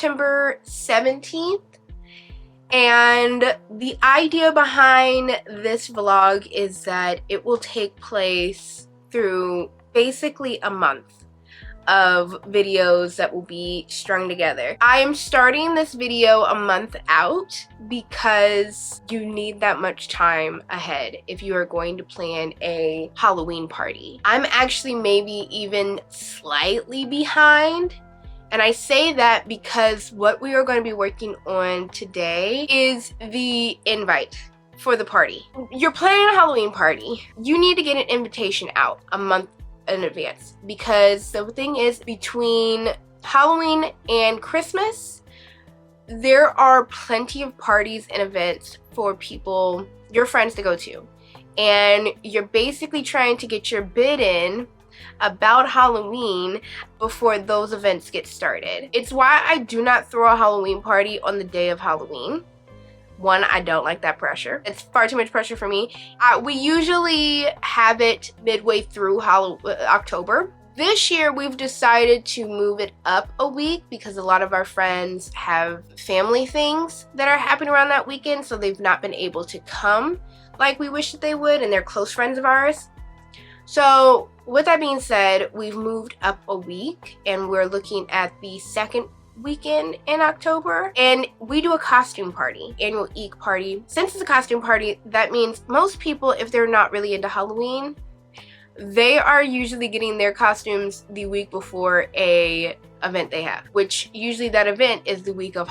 September 17th. And the idea behind this vlog is that it will take place through basically a month of videos that will be strung together. I am starting this video a month out because you need that much time ahead if you are going to plan a Halloween party. I'm actually maybe even slightly behind. And I say that because what we are going to be working on today is the invite for the party. You're planning a Halloween party. You need to get an invitation out a month in advance, because the thing is, between Halloween and Christmas, there are plenty of parties and events for people, your friends, to go to. And you're basically trying to get your bid in about Halloween before those events get started. It's why I do not throw a Halloween party on the day of Halloween. One, I don't like that pressure. It's far too much pressure for me. We usually have it midway through October. This year, we've decided to move it up a week because a lot of our friends have family things that are happening around that weekend, so they've not been able to come like we wish that they would, and they're close friends of ours. So with that being said, we've moved up a week, and we're looking at the second weekend in October, and we do a costume party, annual EEK party. Since it's a costume party, that means most people, if they're not really into Halloween, they are usually getting their costumes the week before a event they have, which usually that event is the weekend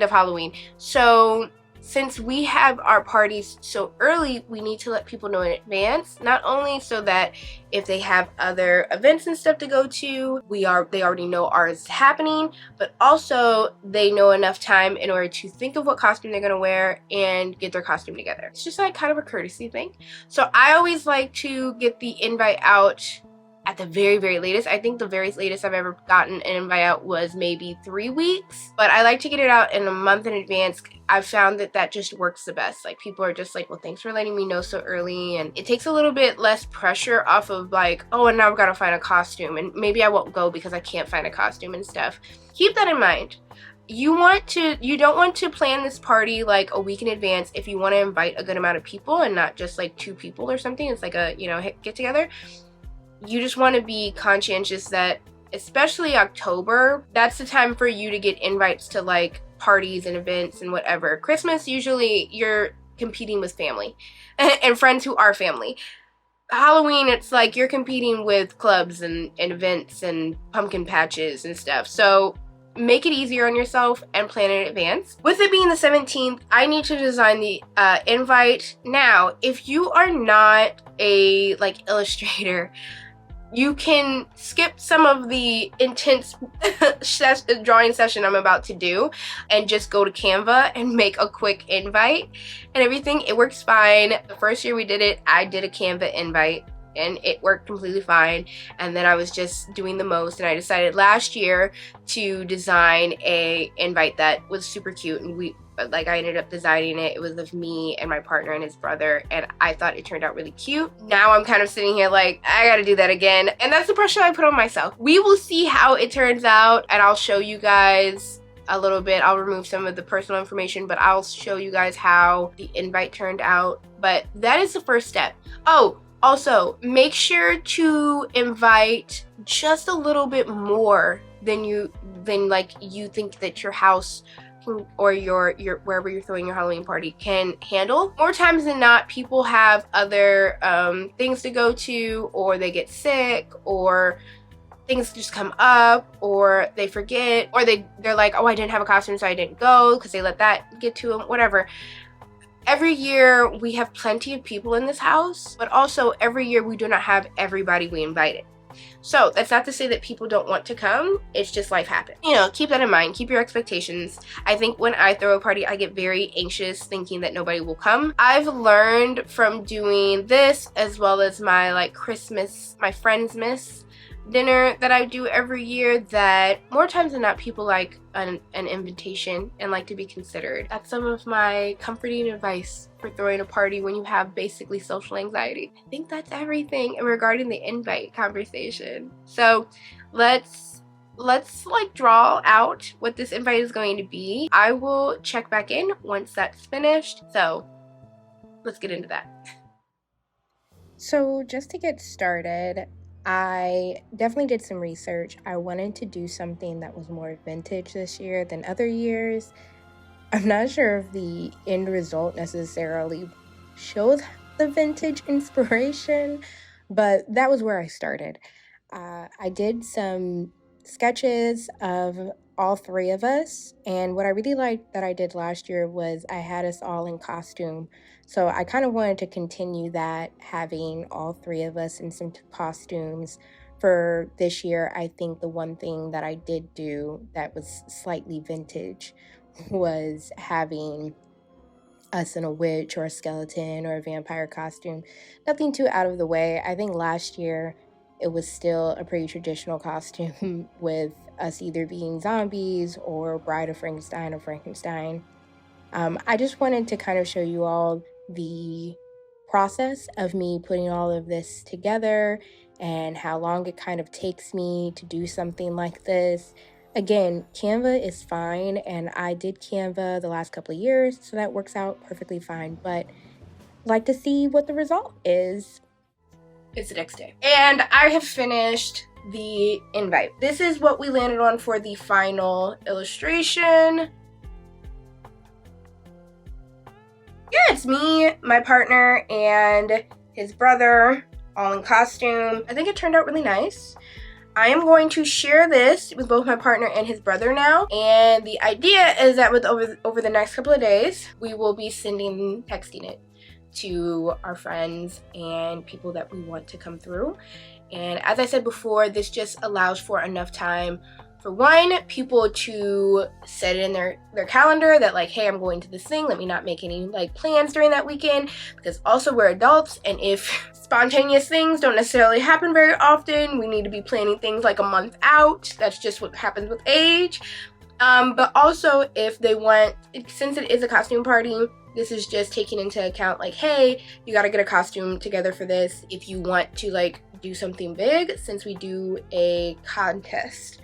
of Halloween. So since we have our parties so early, we need to let people know in advance, not only so that if they have other events and stuff to go to, they already know ours is happening, but also they know enough time in order to think of what costume they're gonna wear and get their costume together. It's just like kind of a courtesy thing. So I always like to get the invite out at the very, very latest. I think the very latest I've ever gotten an invite out was maybe 3 weeks, but I like to get it out in a month in advance. I've found that that just works the best. Like, people are just like, well, thanks for letting me know so early, and it takes a little bit less pressure off of like, oh, and now I've got to find a costume, and maybe I won't go because I can't find a costume and stuff. Keep that in mind. You don't want to plan this party like a week in advance if you want to invite a good amount of people and not just like 2 people or something. It's like a, get together. You just want to be conscientious that, especially October, that's the time for you to get invites to like parties and events and whatever. Christmas, usually you're competing with family and friends who are family. Halloween, it's like you're competing with clubs and events and pumpkin patches and stuff. So make it easier on yourself and plan in advance. With it being the 17th, I need to design the invite. Now, if you are not a illustrator, you can skip some of the intense drawing session I'm about to do and just go to Canva and make a quick invite and everything. It works fine. The first year we did it, I did a Canva invite and it worked completely fine. And then I was just doing the most, and I decided last year to design a invite that was super cute, and I ended up designing it. It was of me and my partner and his brother, and I thought it turned out really cute. Now I'm kind of sitting here like, I gotta do that again, and that's the pressure I put on myself. We will see how it turns out, and I'll show you guys a little bit. I'll remove some of the personal information, but I'll show you guys how the invite turned out. But that is the first step. Oh, also, make sure to invite just a little bit more than you think that your house or your wherever you're throwing your Halloween party can handle. More times than not, people have other things to go to, or they get sick, or things just come up, or they forget, or they're like, oh, I didn't have a costume, so I didn't go, because they let that get to them, whatever. Every year we have plenty of people in this house, but also every year we do not have everybody we invited. So that's not to say that people don't want to come, it's just life happens. Keep that in mind, keep your expectations. I think when I throw a party, I get very anxious thinking that nobody will come. I've learned from doing this, as well as my my Friendsmas dinner that I do every year, that more times than not people like an invitation and like to be considered. That's some of my comforting advice for throwing a party when you have basically social anxiety. I think that's everything regarding the invite conversation. So let's let's like draw out what this invite is going to be. I will check back in once that's finished. So let's get into that. So just to get started, I definitely did some research. I wanted to do something that was more vintage this year than other years. I'm not sure if the end result necessarily shows the vintage inspiration, but that was where I started. I did some sketches of all three of us, and what I really liked that I did last year was I had us all in costume. So I kind of wanted to continue that, having all three of us in some costumes. For this year, I think the one thing that I did do that was slightly vintage was having us in a witch or a skeleton or a vampire costume. Nothing too out of the way. I think last year it was still a pretty traditional costume with us either being zombies or Bride of Frankenstein or Frankenstein. I just wanted to kind of show you all the process of me putting all of this together and how long it kind of takes me to do something like this. Again, Canva is fine, and I did Canva the last couple of years, so that works out perfectly fine, but I'd like to see what the result is. It's the next day, and I have finished the invite. This is what we landed on for the final illustration. Yeah, it's me, my partner, and his brother, all in costume. I think it turned out really nice. I am going to share this with both my partner and his brother now, and the idea is that over the next couple of days, we will be texting it to our friends and people that we want to come through. And as I said before, this just allows for enough time for one, people to set it in their calendar that like, hey, I'm going to this thing, let me not make any like plans during that weekend, because also we're adults, and if spontaneous things don't necessarily happen very often, we need to be planning things like a month out. That's just what happens with age. But also if they want, since it is a costume party, this is just taking into account like, hey, you gotta get a costume together for this if you want to like do something big, since we do a contest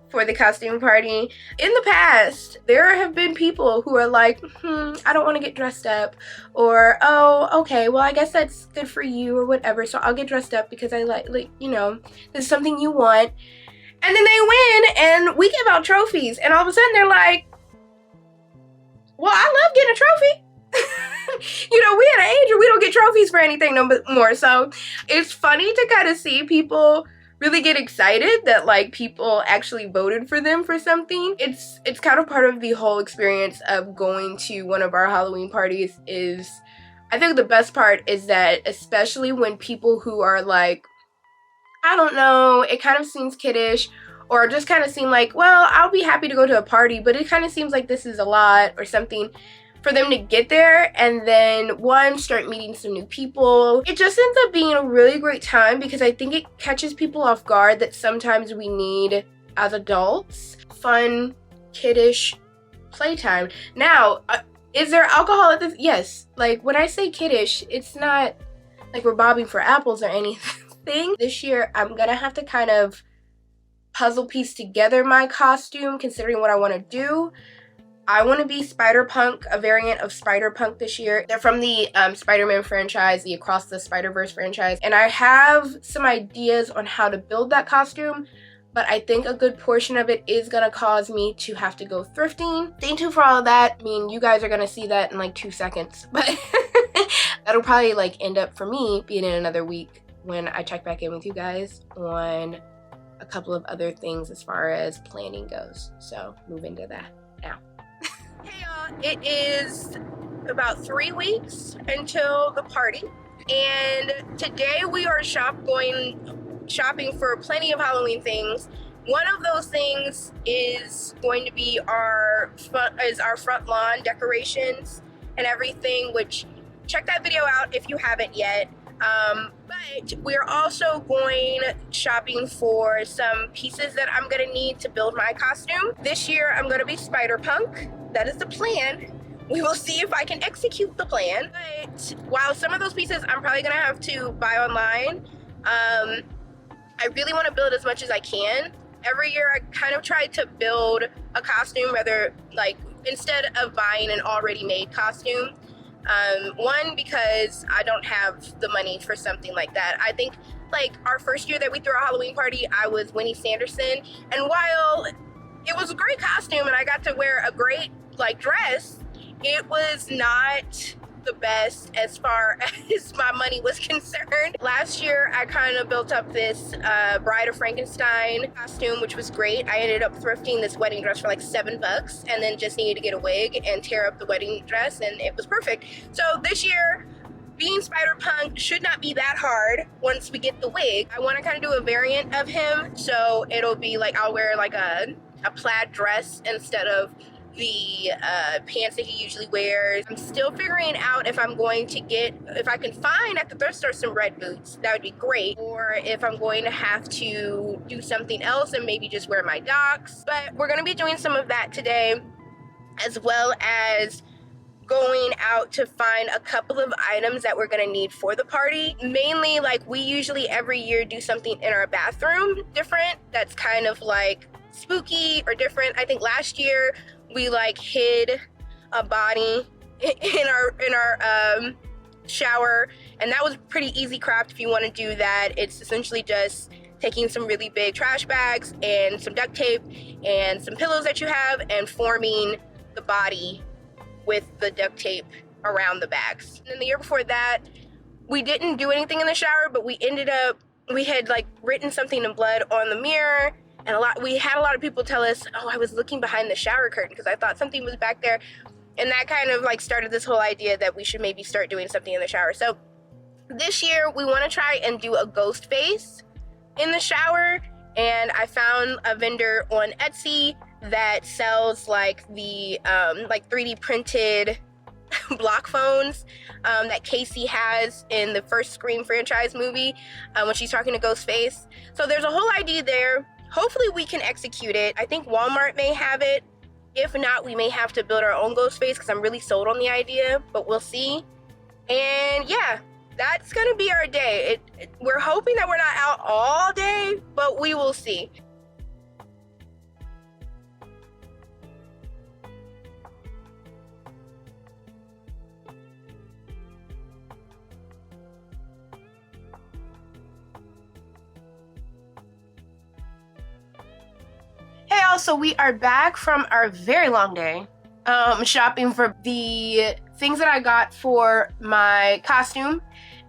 for the costume party. In the past, there have been people who are like, I don't want to get dressed up, or oh, okay, well I guess that's good for you or whatever, so I'll get dressed up because I like you know, this is something you want. And then they win and we give out trophies, and all of a sudden they're like, well, I love getting a trophy. You know, we at an age where we don't get trophies for anything no more. So it's funny to kind of see people really get excited that like people actually voted for them for something. It's kind of part of the whole experience of going to one of our Halloween parties. Is I think the best part is that, especially when people who are like, I don't know, it kind of seems kiddish, or just kind of seem like, well, I'll be happy to go to a party, but it kind of seems like this is a lot or something, for them to get there and then one, start meeting some new people. It just ends up being a really great time, because I think it catches people off guard that sometimes we need as adults fun, kiddish playtime. Now, is there alcohol at this? Yes. Like when I say kiddish, it's not like we're bobbing for apples or anything. This year, I'm gonna have to kind of puzzle piece together my costume, considering what I want to do. I want to be Spider-Punk, a variant of Spider-Punk this year. They're from the Spider-Man franchise, the Across the Spider-Verse franchise. And I have some ideas on how to build that costume, but I think a good portion of it is going to cause me to have to go thrifting. Stay tuned for all of that. I mean, you guys are going to see that in like 2 seconds, but that'll probably like end up for me being in another week when I check back in with you guys on a couple of other things as far as planning goes. So move into that now. Hey y'all, it is about 3 weeks until the party, and today we are going shopping for plenty of Halloween things. One of those things is going to be our front lawn decorations and everything, which check that video out if you haven't yet. But we're also going shopping for some pieces that I'm gonna need to build my costume. This year I'm gonna be Spider-Punk. That is the plan. We will see if I can execute the plan. But while some of those pieces I'm probably gonna have to buy online, I really want to build as much as I can. every year I kind of try to build a costume, rather like instead of buying an already made costume. One, because I don't have the money for something like that. I think like our first year that we threw a Halloween party, I was Winnie Sanderson, and while it was a great costume and I got to wear a great like dress, it was not the best as far as my money was concerned. Last year I kind of built up this Bride of Frankenstein costume, which was great. I ended up thrifting this wedding dress for like $7 and then just needed to get a wig and tear up the wedding dress, and it was perfect. So this year, being Spider-Punk should not be that hard once we get the wig. I want to kind of do a variant of him, so it'll be like I'll wear like a plaid dress instead of the pants that he usually wears. I'm still figuring out if I'm going to if I can find at the thrift store some red boots, that would be great, or if I'm going to have to do something else and maybe just wear my Docs. But we're going to be doing some of that today, as well as going out to find a couple of items that we're gonna need for the party. Mainly, like, we usually every year do something in our bathroom different that's kind of like spooky or different. I think last year we like hid a body in our shower, and that was pretty easy craft. If you want to do that, it's essentially just taking some really big trash bags and some duct tape and some pillows that you have and forming the body with the duct tape around the bags. And then the year before that, we didn't do anything in the shower, but we had like written something in blood on the mirror, and we had a lot of people tell us, oh, I was looking behind the shower curtain because I thought something was back there. And that kind of like started this whole idea that we should maybe start doing something in the shower. So this year we want to try and do a ghost face in the shower, and I found a vendor on Etsy that sells like the like 3D printed block phones that Casey has in the first Scream franchise movie when she's talking to Ghostface. So there's a whole idea there. Hopefully we can execute it. I think Walmart may have it. If not, we may have to build our own Ghostface because I'm really sold on the idea, but we'll see. And yeah, that's gonna be our day. We're hoping that we're not out all day, but we will see. Hey y'all, so we are back from our very long day shopping for the things that I got for my costume,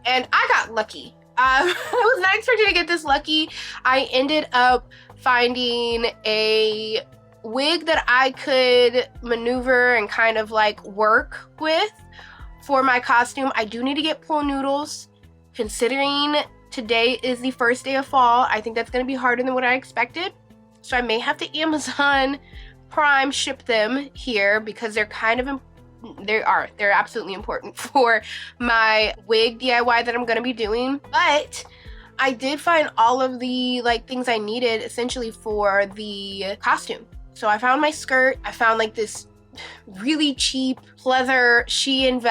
and I got lucky. I was not expecting to get this lucky. I ended up finding a wig that I could maneuver and kind of like work with for my costume. I do need to get pool noodles. Considering today is the first day of fall, I think that's going to be harder than what I expected. So I may have to Amazon Prime ship them here because they're kind of they're absolutely important for my wig DIY that I'm going to be doing. But I did find all of the like things I needed essentially for the costume. So I found my skirt. I found like this really cheap leather Shein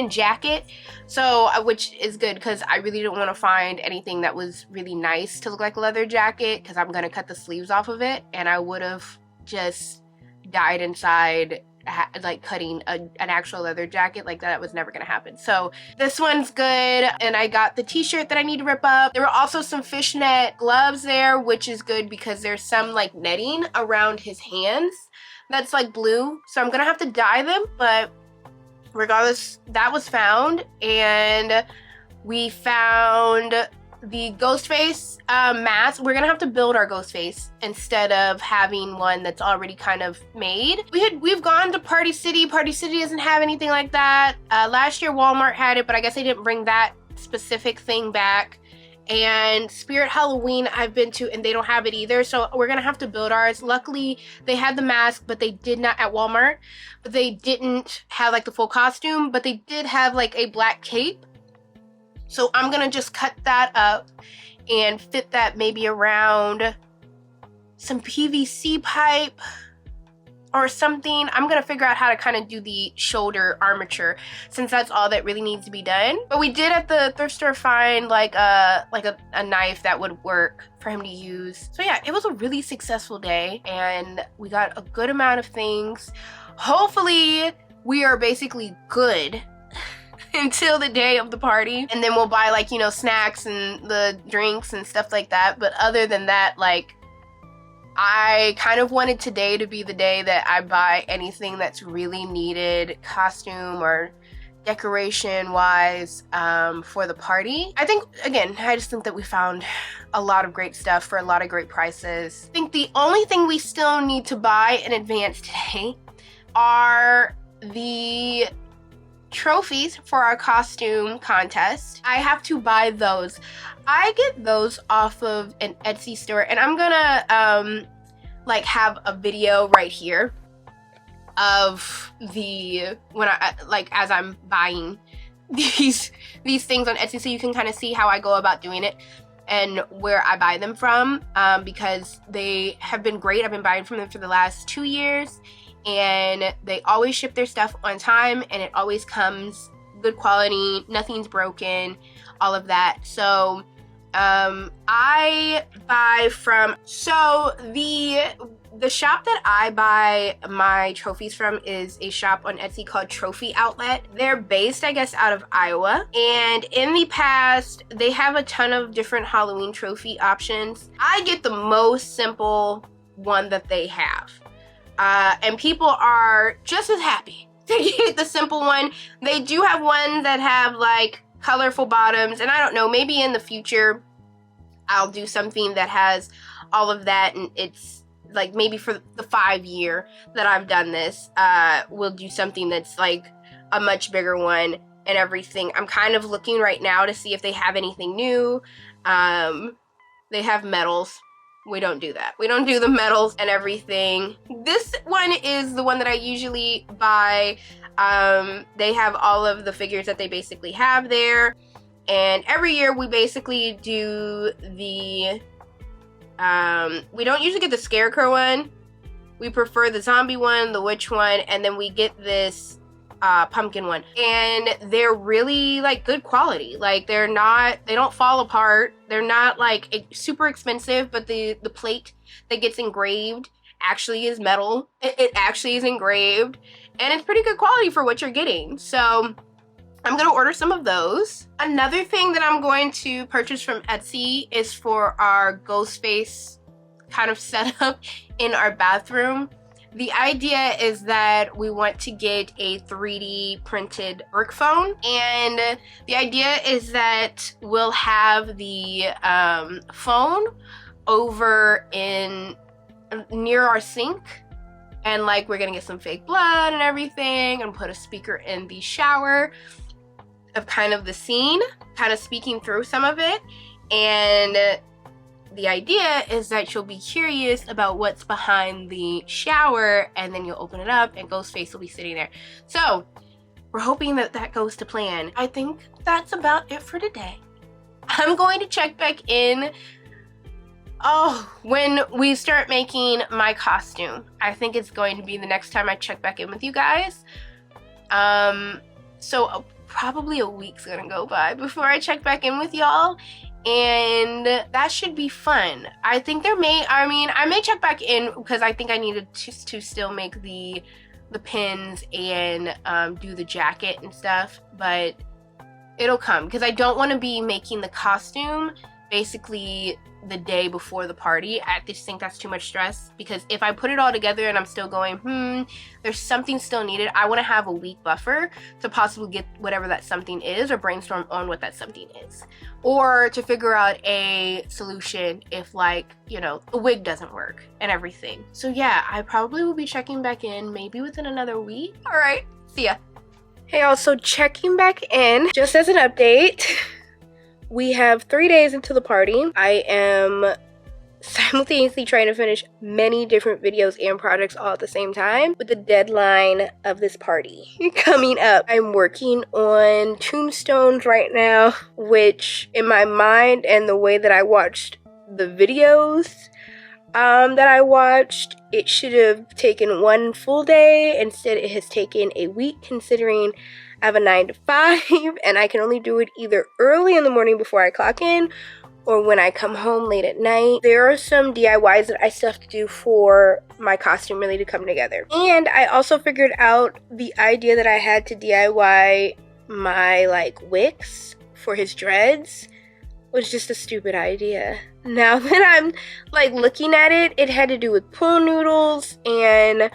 jacket. So which is good because I really didn't want to find anything that was really nice to look like a leather jacket because I'm gonna cut the sleeves off of it, and I would have just died inside like cutting an actual leather jacket. Like that was never gonna happen. So this one's good, and I got the t-shirt that I need to rip up. There were also some fishnet gloves there, which is good because there's some like netting around his hands that's like blue, so I'm gonna have to dye them, but regardless, that was found. And we found the Ghostface mask. We're gonna have to build our Ghostface instead of having one that's already kind of made. We've gone to Party City. Party City doesn't have anything like that. Last year Walmart had it, but I guess they didn't bring that specific thing back. And Spirit Halloween I've been to, and they don't have it either, so we're gonna have to build ours. Luckily they had the mask, but they did not at Walmart, but they didn't have like the full costume, but they did have like a black cape. So I'm gonna just cut that up and fit that maybe around some PVC pipe or something. I'm gonna figure out how to kind of do the shoulder armature, since that's all that really needs to be done. But we did at the thrift store find like a knife that would work for him to use. So yeah, it was a really successful day, and we got a good amount of things. Hopefully we are basically good until the day of the party, and then we'll buy like, you know, snacks and the drinks and stuff like that. But other than that, like, I kind of wanted today to be the day that I buy anything that's really needed, costume or decoration wise, for the party. I think, again, I just think that we found a lot of great stuff for a lot of great prices. I think the only thing we still need to buy in advance today are the trophies for our costume contest. I have to buy those. I get those off of an Etsy store, and I'm gonna like have a video right here of when I like as I'm buying these things on Etsy, so you can kind of see how I go about doing it and where I buy them from, because they have been great. I've been buying from them for the last 2 years, and they always ship their stuff on time, and it always comes good quality, nothing's broken, all of that. So I buy from, so the shop that I buy my trophies from is a shop on Etsy called Trophy Outlet. They're based, I guess, out of Iowa, and in the past they have a ton of different Halloween trophy options. I get the most simple one that they have, and people are just as happy to get the simple one. They do have one that have like colorful bottoms, and I don't know, maybe in the future I'll do something that has all of that, and it's like maybe for the 5 year that I've done this, we'll do something that's like a much bigger one and everything. I'm kind of looking right now to see if they have anything new. They have medals. We don't do that. We don't do the medals and everything. This one is the one that I usually buy. They have all of the figures that they basically have there. And every year we basically do the, we don't usually get the scarecrow one. We prefer the zombie one, the witch one, and then we get this pumpkin one. And they're really like good quality. Like they don't fall apart. They're not like super expensive, but the plate that gets engraved actually is metal. It actually is engraved, and it's pretty good quality for what you're getting. So I'm gonna order some of those. Another thing that I'm going to purchase from Etsy is for our ghost face kind of setup in our bathroom. The idea is that we want to get a 3D printed work phone, and the idea is that we'll have the phone over near our sink, and like we're gonna get some fake blood and everything, and put a speaker in the shower of kind of the scene, kind of speaking through some of it. And the idea is that you'll be curious about what's behind the shower, and then you'll open it up and Ghostface will be sitting there. So we're hoping that that goes to plan. I think that's about it for today. I'm going to check back in when we start making my costume. I think it's going to be the next time I check back in with you guys. So probably a week's gonna go by before I check back in with y'all, and that should be fun. I think I may check back in because I think I needed to still make the pins and do the jacket and stuff, but it'll come because I don't want to be making the costume basically the day before the party. I just think that's too much stress, because if I put it all together and I'm still going, there's something still needed, I want to have a week buffer to possibly get whatever that something is, or brainstorm on what that something is, or to figure out a solution if, like, you know, the wig doesn't work and everything. So yeah, I probably will be checking back in maybe within another week. All right, see ya. Hey, also checking back in just as an update. We have 3 days until the party. I am simultaneously trying to finish many different videos and projects all at the same time, with the deadline of this party coming up. I'm working on tombstones right now, which in my mind and the way that I watched the videos, that I watched. It should have taken 1 full day. Instead, it has taken a week, considering I have a 9 to 5 and I can only do it either early in the morning before I clock in or when I come home late at night. There are some DIYs that I still have to do for my costume really to come together. And I also figured out the idea that I had to DIY my like wicks for his dreads was just a stupid idea. Now that I'm like looking at it, it had to do with pool noodles, and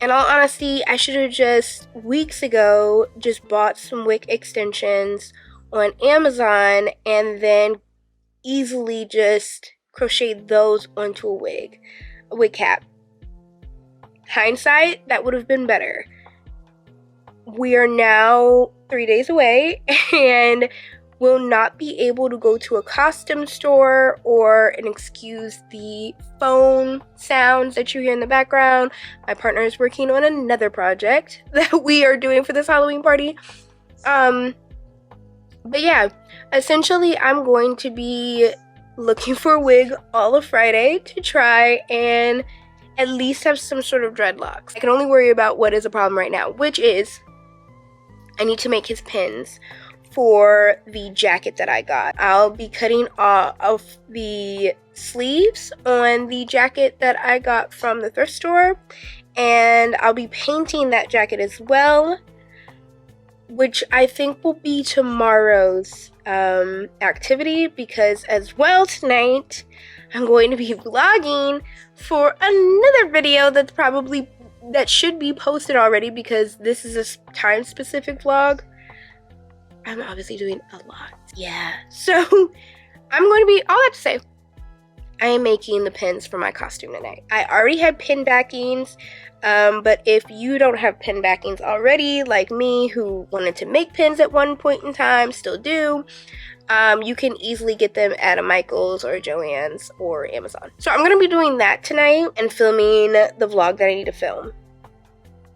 in all honesty, I should have just weeks ago just bought some wick extensions on Amazon and then easily just crocheted those onto a wig cap. Hindsight, that would have been better. We are now 3 days away and will not be able to go to a costume store, and excuse the phone sounds that you hear in the background. My partner is working on another project that we are doing for this Halloween party. But yeah, essentially I'm going to be looking for a wig all of Friday to try and at least have some sort of dreadlocks. I can only worry about what is a problem right now, which is I need to make his pins for the jacket that I got. I'll be cutting off the sleeves on the jacket that I got from the thrift store, and I'll be painting that jacket as well, which I think will be tomorrow's activity, because as well tonight I'm going to be vlogging for another video that should be posted already, because this is a time specific vlog. I'm obviously doing a lot. Yeah. So I'm going to be, all that to say, I am making the pins for my costume tonight. I already had pin backings, but if you don't have pin backings already, like me, who wanted to make pins at one point in time, still do, you can easily get them at a Michael's or a Joann's or Amazon. So I'm going to be doing that tonight and filming the vlog that I need to film,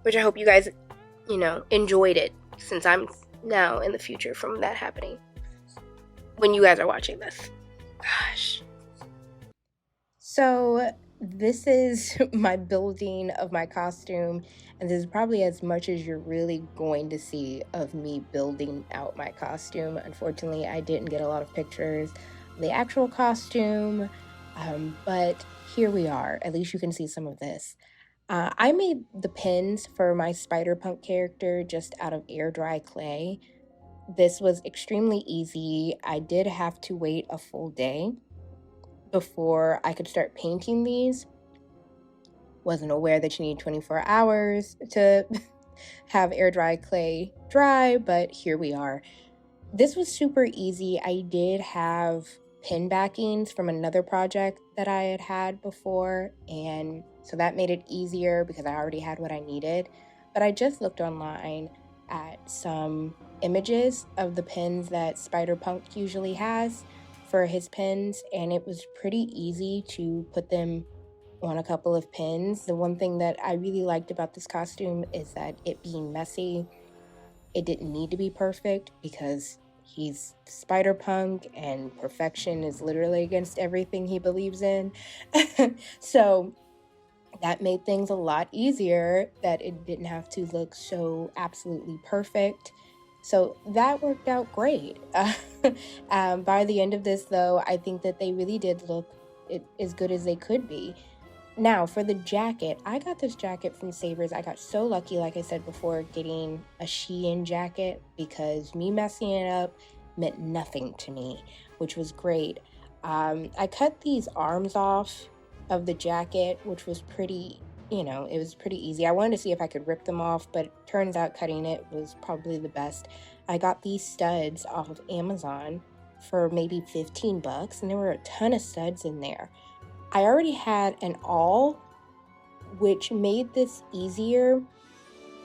which I hope you guys, enjoyed it, since I'm now in the future from that happening when you guys are watching this. Gosh. So this is my building of my costume, and this is probably as much as you're really going to see of me building out my costume. Unfortunately, I didn't get a lot of pictures of the actual costume, but here we are. At least you can see some of this. I made the pins for my Spider-Punk character just out of air dry clay. This was extremely easy. I did have to wait a full day before I could start painting these. Wasn't aware that you need 24 hours to have air dry clay dry, but here we are. This was super easy. I did have pin backings from another project that I had before, and so that made it easier because I already had what I needed. But I just looked online at some images of the pins that Spider-Punk usually has for his pins, and it was pretty easy to put them on a couple of pins. The one thing that I really liked about this costume is that it being messy, it didn't need to be perfect because he's Spider-Punk and perfection is literally against everything he believes in. So that made things a lot easier, that it didn't have to look so absolutely perfect. So that worked out great. By the end of this, though, I think that they really did look as good as they could be. Now, for the jacket, I got this jacket from Savers. I got so lucky, like I said before, getting a Shein jacket, because me messing it up meant nothing to me, which was great. I cut these arms off of the jacket, which was pretty, it was pretty easy. I wanted to see if I could rip them off, but it turns out cutting it was probably the best. I got these studs off of Amazon for maybe 15 bucks, and there were a ton of studs in there. I already had an awl, which made this easier.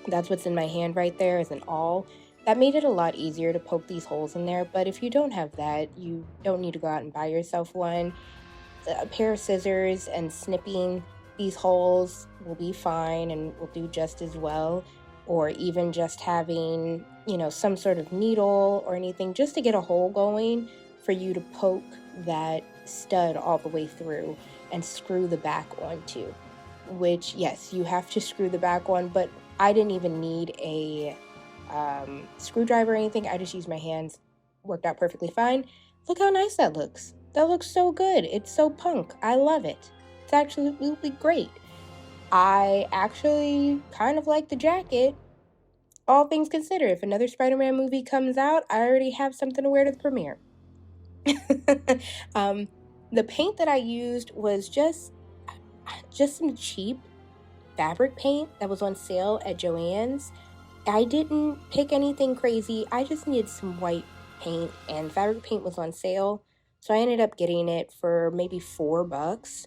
That's what's in my hand right there, is an awl. That made it a lot easier to poke these holes in there, but if you don't have that, you don't need to go out and buy yourself one. A pair of scissors and snipping these holes will be fine and will do just as well, or even just having, some sort of needle or anything just to get a hole going for you to poke that stud all the way through. and screw the back on too. Which, yes, you have to screw the back on, but I didn't even need a screwdriver or anything. I just used my hands. Worked out perfectly fine. Look how nice that looks. That looks so good. It's so punk. I love it. It's absolutely great. I actually kind of like the jacket. All things considered, if another Spider-Man movie comes out, I already have something to wear to the premiere. The paint that I used was just some cheap fabric paint that was on sale at Joann's. I didn't pick anything crazy. I just needed some white paint, and fabric paint was on sale, so I ended up getting it for maybe $4.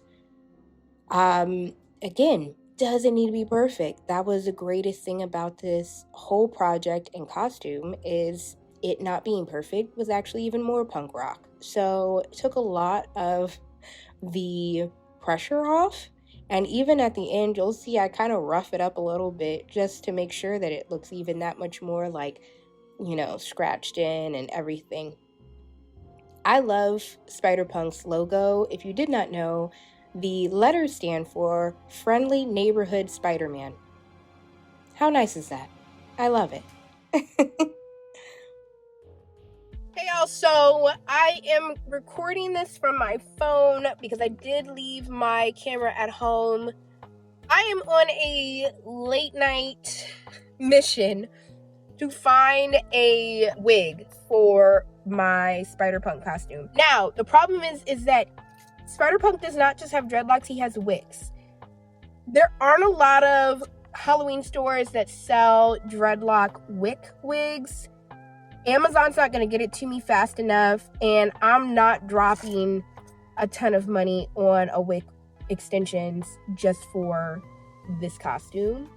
Again, doesn't need to be perfect. That was the greatest thing about this whole project and costume, is it not being perfect was actually even more punk rock. So it took a lot of the pressure off. And even at the end, you'll see I kind of rough it up a little bit just to make sure that it looks even that much more like, you know, scratched in and everything. I love Spider-Punk's logo. If you did not know, the letters stand for Friendly Neighborhood Spider-Man. How nice is that? I love it. Hey y'all, so I am recording this from my phone because I did leave my camera at home. I am on a late night mission to find a wig for my Spider-Punk costume. Now, the problem is that Spider-Punk does not just have dreadlocks, he has wigs. There aren't a lot of Halloween stores that sell dreadlock wigs. Amazon's not going to get it to me fast enough, and I'm not dropping a ton of money on a wig extensions just for this costume.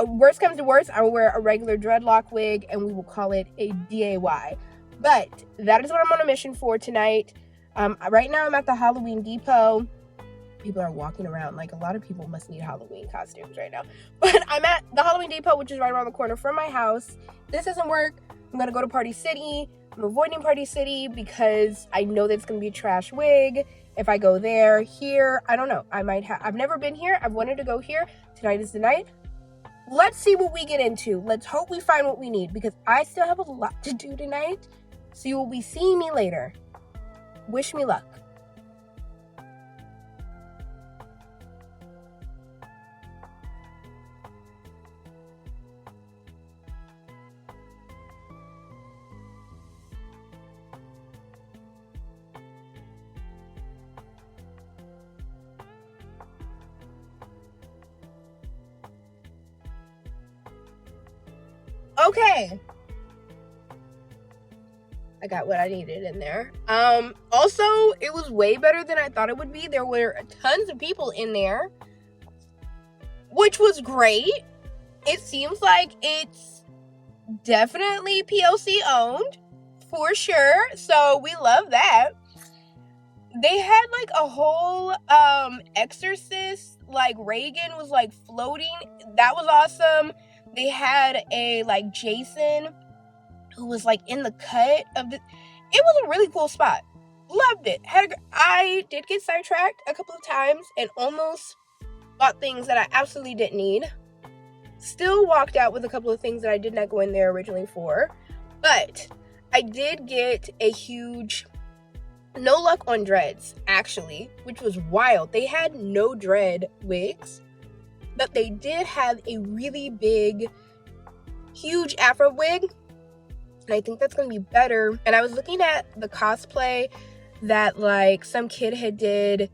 Worst comes to worst, I will wear a regular dreadlock wig and we will call it a DIY. But that is what I'm on a mission for tonight. Right now I'm at the Halloween Depot. People are walking around like a lot of people must need Halloween costumes right now. But I'm at the Halloween Depot, which is right around the corner from my house. This doesn't work. I'm gonna go to Party City. I'm avoiding Party City because I know that it's gonna be a trash wig. If I go there, here, I don't know. I've never been here. I've wanted to go here. Tonight is the night. Let's see what we get into. Let's hope we find what we need because I still have a lot to do tonight. So you will be seeing me later. Wish me luck. Okay. I got what I needed in there. Also, it was way better than I thought it would be. There were tons of people in there, which was great. It seems like it's definitely PLC owned, for sure. So we love that. They had like a whole exorcist, like Reagan was like floating. That was awesome. They had a like Jason who was like in the cut of the. It was a really cool spot. Loved it. I did get sidetracked a couple of times and almost bought things that I absolutely didn't need. Still walked out with a couple of things that I did not go in there originally for. But I did get a huge no luck on dreads, actually, which was wild. They had no dread wigs, but they did have a really big, huge afro wig. And I think that's going to be better. And I was looking at the cosplay that like some kid had did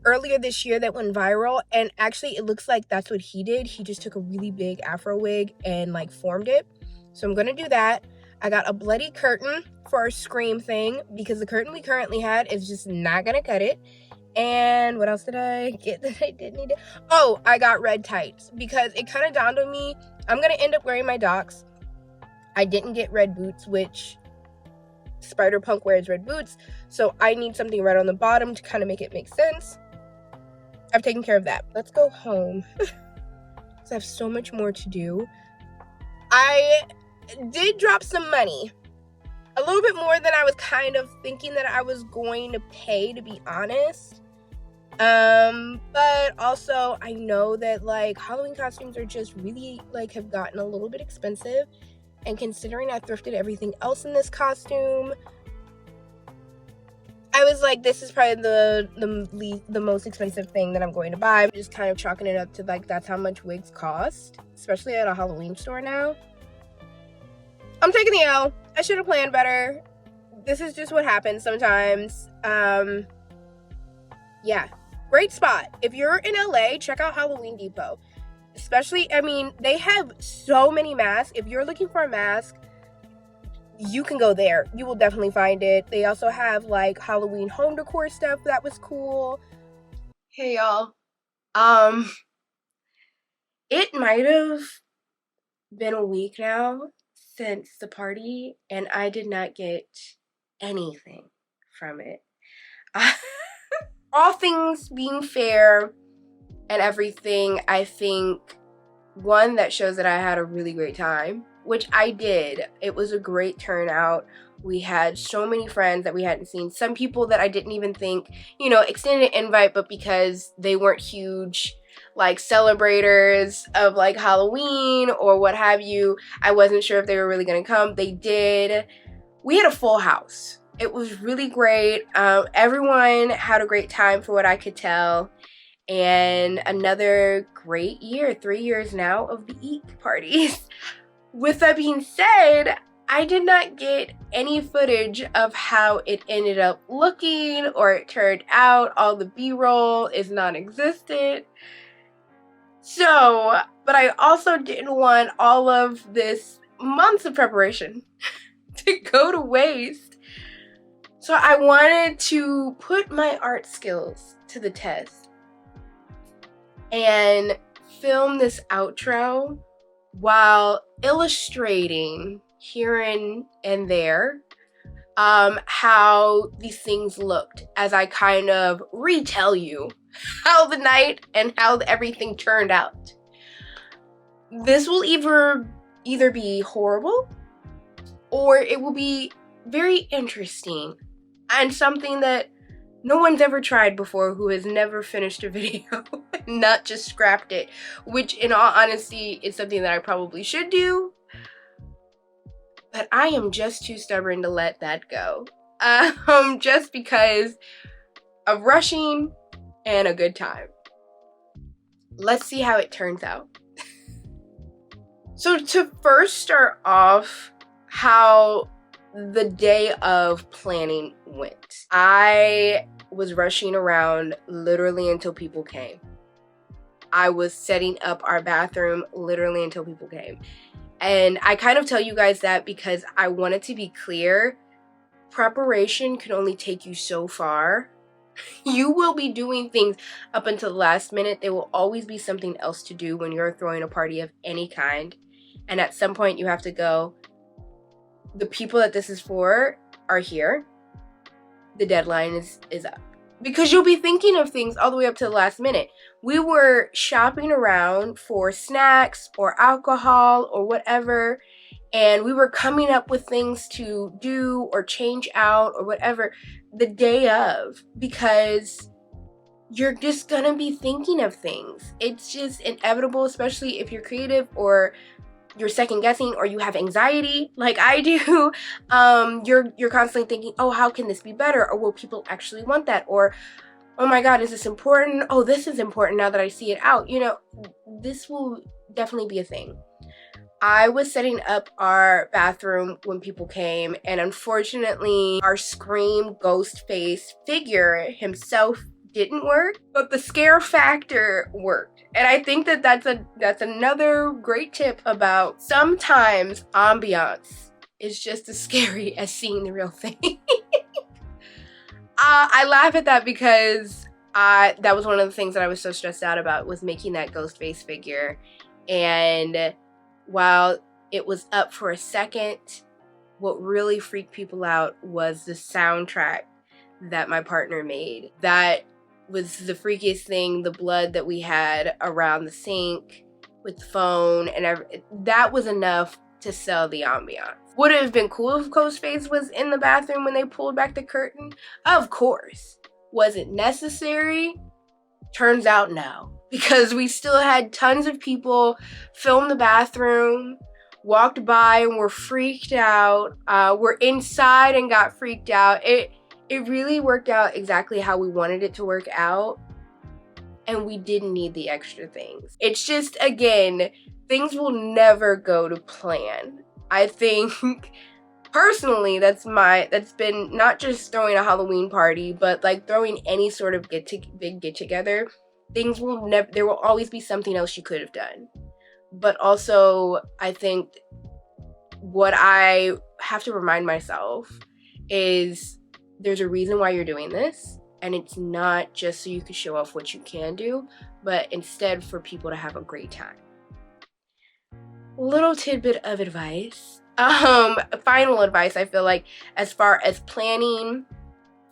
earlier this year that went viral. And actually it looks like that's what he did. He just took a really big afro wig and like formed it. So I'm going to do that. I got a bloody curtain for our Scream thing because the curtain we currently had is just not going to cut it. And what else did I get that I didn't need? Oh, I got red tights because it kind of dawned on me. I'm going to end up wearing my Docs. I didn't get red boots, which Spider-Punk wears red boots. So I need something red on the bottom to kind of make it make sense. I've taken care of that. Let's go home. Because I have so much more to do. I did drop some money a little bit more than I was kind of thinking that I was going to pay, to be honest. But also I know that like Halloween costumes are just really like have gotten a little bit expensive, and considering I thrifted everything else in this costume, I was like, this is probably the most expensive thing that I'm going to buy. I'm just kind of chalking it up to like that's how much wigs cost, especially at a Halloween store now. I'm taking the L. I should have planned better. This is just what happens sometimes. Yeah, great spot. If you're in LA, check out Halloween Depot. Especially, I mean, they have so many masks. If you're looking for a mask, you can go there. You will definitely find it. They also have like Halloween home decor stuff that was cool. Hey y'all. It might have been a week now since the party, and I did not get anything from it. All things being fair and everything, I think, one, that shows that I had a really great time, which I did. It was a great turnout. We had so many friends that we hadn't seen. Some people that I didn't even think, you know, extended an invite, but because they weren't huge like celebrators of like Halloween or what have you, I wasn't sure if they were really gonna come. They did. We had a full house. It was really great. Everyone had a great time for what I could tell. And another great year, 3 years now of the EEK parties. With that being said, I did not get any footage of how it ended up looking or it turned out. All the B-roll is non-existent. So, but I also didn't want all of this months of preparation to go to waste. So I wanted to put my art skills to the test and film this outro while illustrating here and there how these things looked as I kind of retell you how the night and how everything turned out. This will either be horrible or it will be very interesting and something that no one's ever tried before, who has never finished a video, not just scrapped it, which in all honesty is something that I probably should do, but I am just too stubborn to let that go. Just because of rushing and a good time. Let's see how it turns out. So to first start off, how the day of planning went. I was rushing around literally until people came. I was setting up our bathroom literally until people came. And I kind of tell you guys that because I wanted to be clear. Preparation can only take you so far. You will be doing things up until the last minute. There will always be something else to do when you're throwing a party of any kind. And at some point you have to go, the people that this is for are here. The deadline is up. Because you'll be thinking of things all the way up to the last minute. We were shopping around for snacks or alcohol or whatever, and we were coming up with things to do or change out or whatever the day of, because you're just gonna be thinking of things. It's just inevitable, especially if you're creative or you're second guessing or you have anxiety like I do. You're constantly thinking, oh, how can this be better? Or will people actually want that? Or, oh my God, is this important? Oh, this is important now that I see it out. You know, this will definitely be a thing. I was setting up our bathroom when people came, and unfortunately our Scream ghost face figure himself didn't work, but the scare factor worked. And I think that that's another great tip about sometimes ambiance is just as scary as seeing the real thing. I laugh at that because that was one of the things that I was so stressed out about, was making that ghost face figure. And while it was up for a second, what really freaked people out was the soundtrack that my partner made. That was the freakiest thing. The blood that we had around the sink with the phone and that was enough to sell the ambiance. Would it have been cool if Ghostface was in the bathroom when they pulled back the curtain? Of course. Was it necessary? Turns out no, because we still had tons of people film the bathroom, walked by and were freaked out, were inside and got freaked out. It really worked out exactly how we wanted it to work out, and we didn't need the extra things. It's just, again, things will never go to plan. I think personally that's been not just throwing a Halloween party, but like throwing any sort of big get together. Things will never, there will always be something else you could have done. But also, I think what I have to remind myself is there's a reason why you're doing this, and it's not just so you can show off what you can do, but instead for people to have a great time. Little tidbit of advice. Final advice, I feel like, as far as planning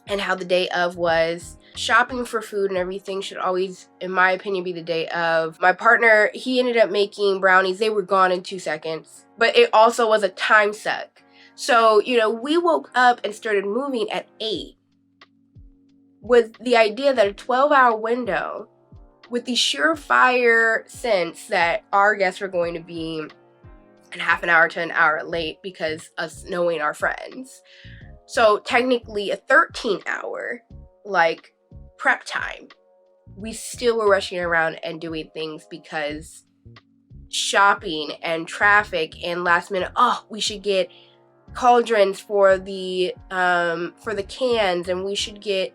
and how the day of was, shopping for food and everything should always, in my opinion, be the day of. My partner, he ended up making brownies. They were gone in 2 seconds, but it also was a time suck. So, you know, we woke up and started moving at 8 with the idea that a 12-hour window, with the surefire sense that our guests were going to be a half an hour to an hour late because us knowing our friends. So technically a 13-hour, like, prep time. We still were rushing around and doing things because shopping and traffic and last minute, oh, we should get cauldrons for the cans, and we should get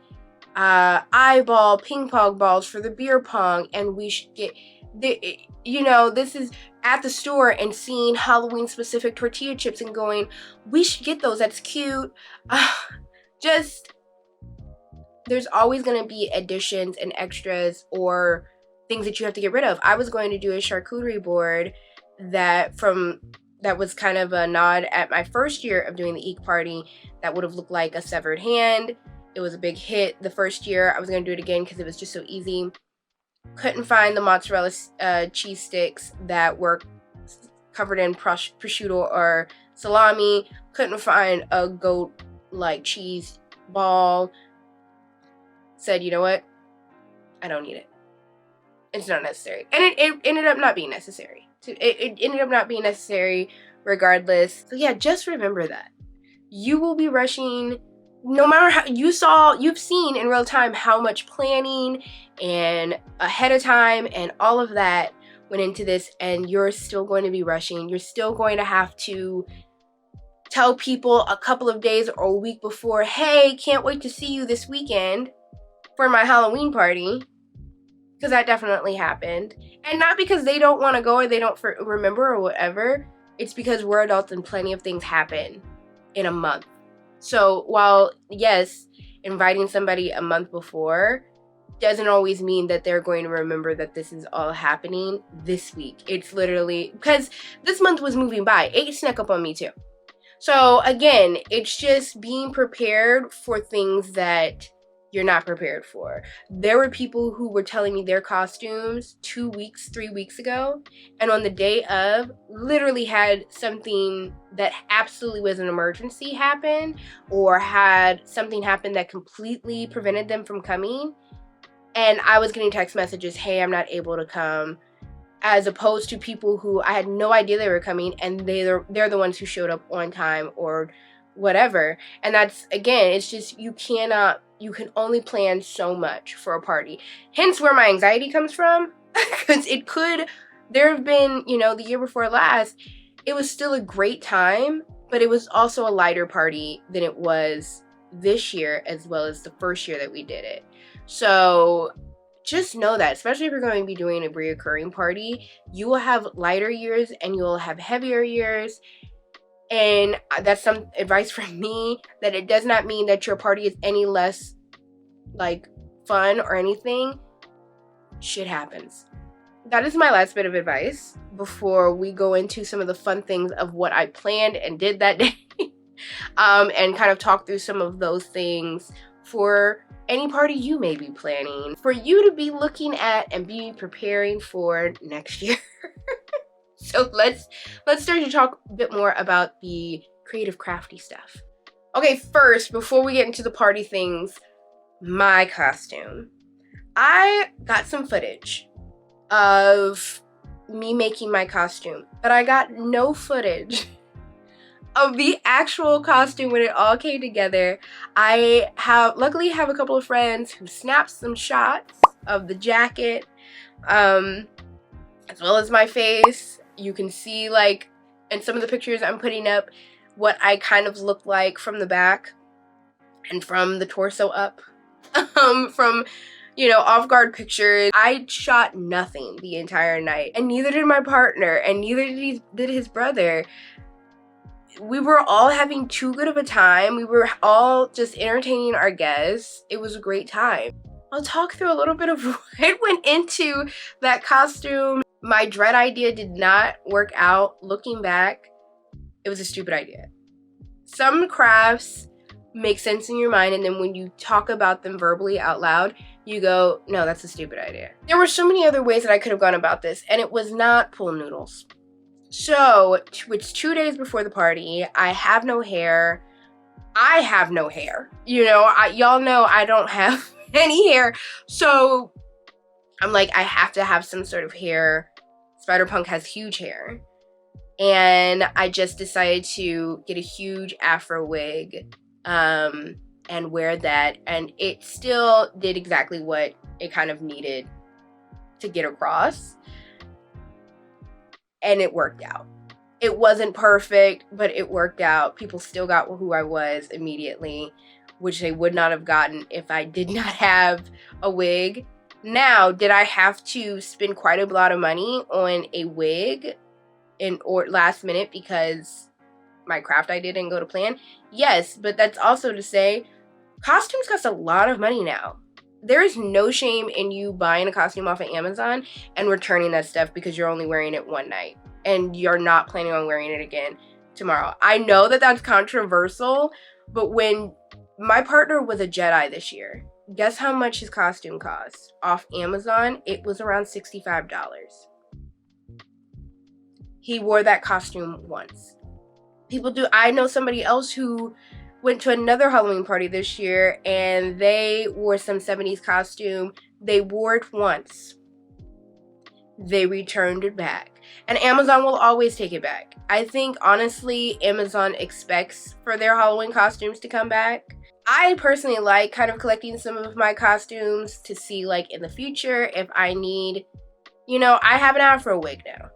eyeball ping pong balls for the beer pong, and we should get the, you know, this is at the store and seeing Halloween specific tortilla chips and going, we should get those, that's cute. Just, there's always going to be additions and extras or things that you have to get rid of. I was going to do a charcuterie board that was kind of a nod at my first year of doing the EEK party that would have looked like a severed hand. It was a big hit the first year. I was going to do it again because it was just so easy. Couldn't find the mozzarella cheese sticks that were covered in prosciutto or salami. Couldn't find a goat like cheese ball. Said, you know what? I don't need it. It's not necessary. And it ended up not being necessary. It ended up not being necessary regardless. So yeah, just remember that. You will be rushing, no matter how you've seen in real time how much planning and ahead of time and all of that went into this, and you're still going to be rushing. You're still going to have to tell people a couple of days or a week before, hey, can't wait to see you this weekend for my Halloween party, because that definitely happened. And not because they don't want to go or they don't remember or whatever. It's because we're adults and plenty of things happen in a month. So while, yes, inviting somebody a month before doesn't always mean that they're going to remember that this is all happening this week. It's literally, because this month was moving by. It snuck up on me too. So again, it's just being prepared for things that you're not prepared for. There were people who were telling me their costumes 2 weeks, 3 weeks ago, and on the day of literally had something that absolutely was an emergency happen, or had something happen that completely prevented them from coming. And I was getting text messages, hey, I'm not able to come, as opposed to people who I had no idea they were coming, and they're the ones who showed up on time or whatever. And that's, again, it's just, you can only plan so much for a party. Hence where my anxiety comes from, because there have been, the year before last, it was still a great time, but it was also a lighter party than it was this year, as well as the first year that we did it. So just know that, especially if you're going to be doing a reoccurring party, you will have lighter years and you will have heavier years. And that's some advice from me, that it does not mean that your party is any less like fun or anything. Shit happens. That is my last bit of advice before we go into some of the fun things of what I planned and did that day. And kind of talk through some of those things for any party you may be planning, for you to be looking at and be preparing for next year. So let's start to talk a bit more about the creative crafty stuff. Okay, first, before we get into the party things, my costume. I got some footage of me making my costume, but I got no footage of the actual costume when it all came together. I luckily have a couple of friends who snapped some shots of the jacket, as well as my face. You can see, like, in some of the pictures I'm putting up, what I kind of look like from the back and from the torso up. From, you know, off-guard pictures. I shot nothing the entire night, and neither did my partner, and neither did his brother. We were all having too good of a time. We were all just entertaining our guests. It was a great time. I'll talk through a little bit of what went into that costume. My dread idea did not work out. Looking back, it was a stupid idea. Some crafts make sense in your mind, and then when you talk about them verbally out loud, you go, no, that's a stupid idea. There were so many other ways that I could have gone about this, and it was not pool noodles. So, it's 2 days before the party. I have no hair. I have no hair. You know, y'all know I don't have any hair. So, I'm like, I have to have some sort of hair. Spider-Punk has huge hair. And I just decided to get a huge afro wig and wear that. And it still did exactly what it kind of needed to get across. And it worked out. It wasn't perfect, but it worked out. People still got who I was immediately, which they would not have gotten if I did not have a wig. Now, did I have to spend quite a lot of money on a wig or last minute because my craft idea didn't go to plan? Yes, but that's also to say costumes cost a lot of money now. There is no shame in you buying a costume off of Amazon and returning that stuff because you're only wearing it one night and you're not planning on wearing it again tomorrow. I know that that's controversial, but when my partner was a Jedi this year, guess how much his costume cost off Amazon? It was around $65. He wore that costume once. People do. I know somebody else who went to another Halloween party this year and they wore some 70s costume. They wore it once. They returned it back. And Amazon will always take it back. I think, honestly, Amazon expects for their Halloween costumes to come back. I personally like kind of collecting some of my costumes to see, like, in the future if I need, you know, I have an afro wig now.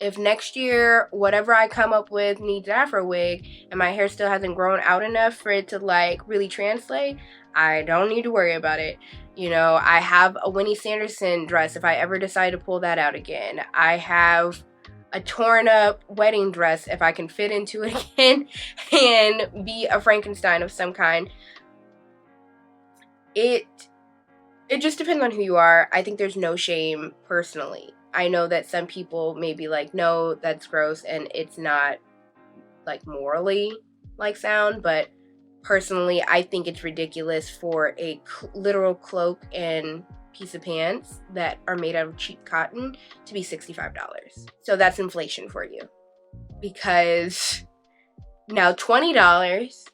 If next year, whatever I come up with needs an afro wig and my hair still hasn't grown out enough for it to, like, really translate, I don't need to worry about it. You know, I have a Winnie Sanderson dress if I ever decide to pull that out again. I have a torn up wedding dress if I can fit into it again and be a Frankenstein of some kind. It just depends on who you are. I think there's no shame personally. I know that some people may be like, no, that's gross, and it's not, like, morally, like, sound, but personally, I think it's ridiculous for a literal cloak and piece of pants that are made out of cheap cotton to be $65. So that's inflation for you. Because now $20,